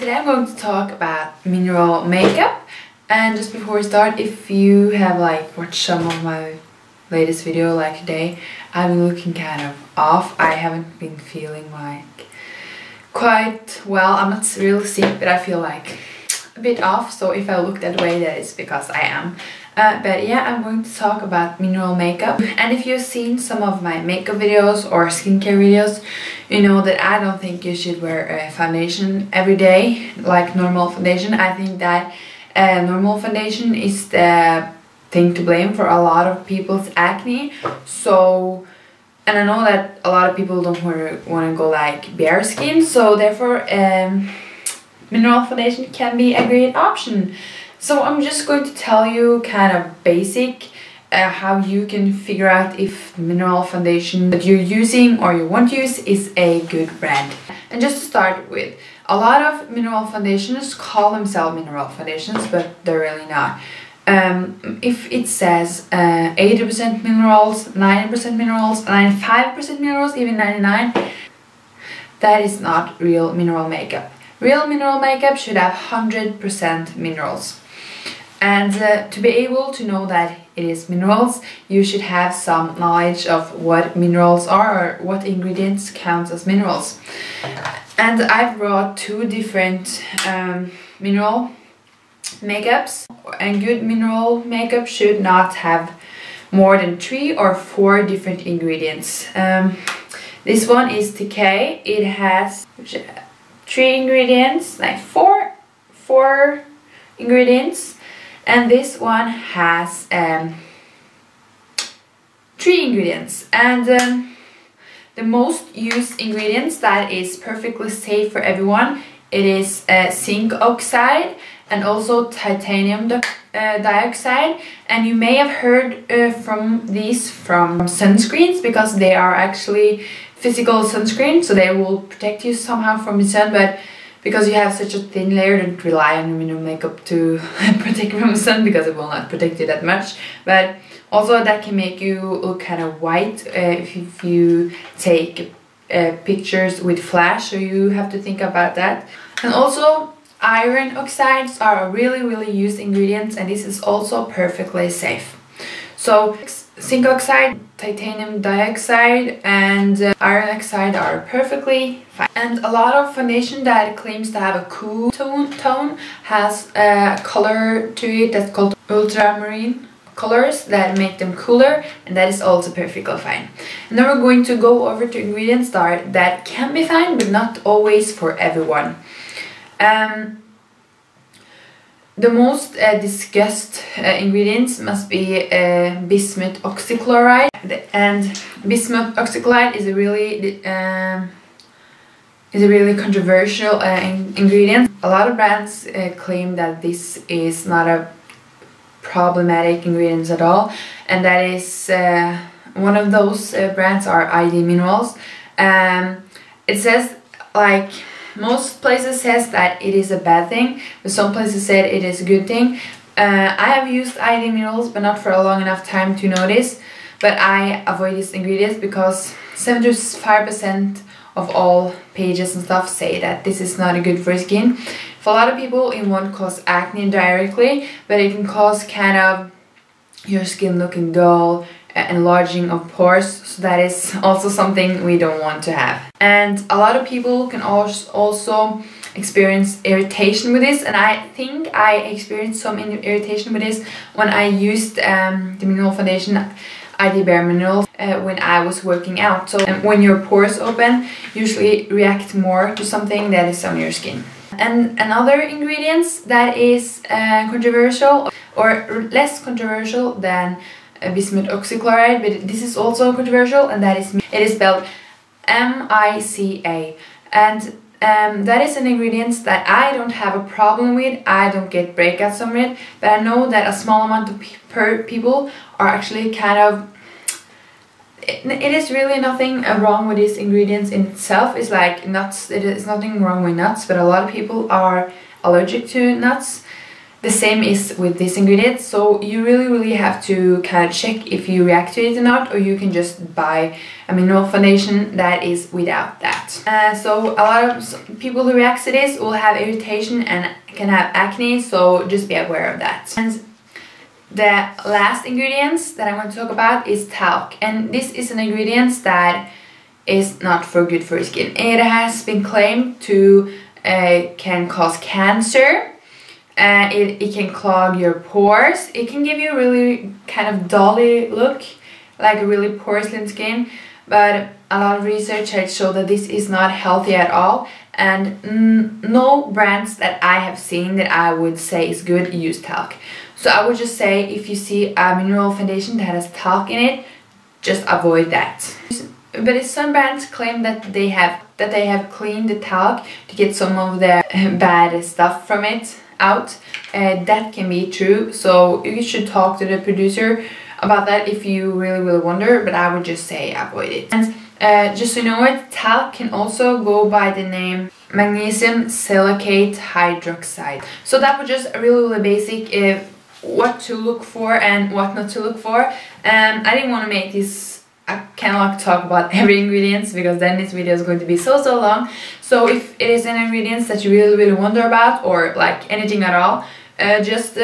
today I'm going to talk about mineral makeup. And just before we start, if you have watched some of my latest video today, I've been looking kind of off. I haven't been feeling quite well. I'm not really sick, but I feel a bit off. So if I look that way, that is because I am. But yeah, I'm going to talk about mineral makeup. And if you've seen some of my makeup videos or skincare videos, you know that I don't think you should wear a foundation every day like normal foundation. I think that normal foundation is the thing to blame for a lot of people's acne. So, and I know that a lot of people don't want to go bare skin, so therefore mineral foundation can be a great option. So I'm just going to tell you kind of basic how you can figure out if mineral foundation that you're using or you want to use is a good brand. And just to start with, a lot of mineral foundations call themselves mineral foundations, but they're really not. If it says 80% minerals, 90% minerals, 95% minerals, even 99%, that is not real mineral makeup. Real mineral makeup should have 100% minerals. And to be able to know that it is minerals, you should have some knowledge of what minerals are or what ingredients count as minerals. And I've brought two different mineral makeups. And good mineral makeup should not have more than 3 or 4 different ingredients. This one is TK. It has 3 ingredients, four ingredients. And this one has 3 ingredients. And the most used ingredients that is perfectly safe for everyone, it is zinc oxide and also titanium dioxide. And you may have heard from these from sunscreens, because they are actually physical sunscreen, so they will protect you somehow from the sun, but because you have such a thin layer, don't rely on your mineral makeup to protect from the sun, because it will not protect you that much. But also that can make you look kind of white if you take pictures with flash, so you have to think about that. And also iron oxides are a really used ingredients, and this is also perfectly safe. So zinc oxide, titanium dioxide and iron oxide are perfectly fine. And a lot of foundation that claims to have a cool tone has a color to it that's called ultramarine colors that make them cooler, and that is also perfectly fine. And then we're going to go over to ingredients that can be fine, but not always for everyone. The most discussed ingredients must be bismuth oxychloride, and bismuth oxychloride is a really controversial ingredient. A lot of brands claim that this is not a problematic ingredient at all, and that is one of those brands are ID Minerals. It says most places says that it is a bad thing, but some places said it is a good thing. I have used ID Minerals, but not for a long enough time to know this. But I avoid these ingredients because 75% of all pages and stuff say that this is not good for skin. For a lot of people, it won't cause acne directly, but it can cause kind of your skin looking dull, enlarging of pores, so that is also something we don't want to have. And a lot of people can also experience irritation with this, and I think I experienced some irritation with this when I used the mineral foundation ID Bare Minerals when I was working out. So when your pores open, usually react more to something that is on your skin. And another ingredients that is controversial or less controversial than bismuth oxychloride, but this is also controversial, and that is, it is spelled MICA, and that is an ingredient that I don't have a problem with. I don't get breakouts from it, but I know that a small amount of people are actually kind of, it is really nothing wrong with these ingredients in itself. It's like nuts, it is nothing wrong with nuts, but a lot of people are allergic to nuts. the same is with this ingredient, so you really have to kind of check if you react to it or not, or you can just buy a mineral foundation that is without that. So a lot of people who react to this will have irritation and can have acne, so just be aware of that. And the last ingredients that I want to talk about is talc, and this is an ingredient that is not good for your skin. It has been claimed to can cause cancer. It can clog your pores. It can give you a really kind of dolly look, like a really porcelain skin, but a lot of research has shown that this is not healthy at all, and no brands that I have seen that I would say is good use talc. So I would just say if you see a mineral foundation that has talc in it, just avoid that. But if some brands claim that they have cleaned the talc to get some of the bad stuff from it out, that can be true, so you should talk to the producer about that if you really wonder, but I would just say avoid it. And just so you know it, talc can also go by the name magnesium silicate hydroxide. So that was just really basic what to look for and what not to look for. I didn't want to make this I cannot talk about every ingredients because then this video is going to be so long. So if it is an ingredients that you really wonder about, or like anything at all, just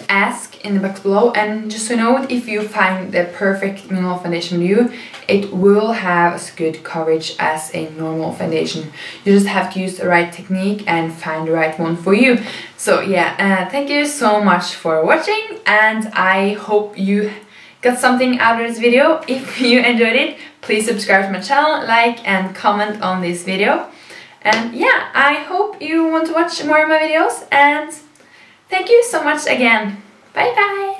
ask in the box below. And just so you know, if you find the perfect mineral foundation for you, it will have as good coverage as a normal foundation. You just have to use the right technique and find the right one for you. So yeah, thank you so much for watching, and I hope you got something out of this video. If you enjoyed it, please subscribe to my channel, like and comment on this video. And yeah, I hope you want to watch more of my videos, and thank you so much again. Bye bye!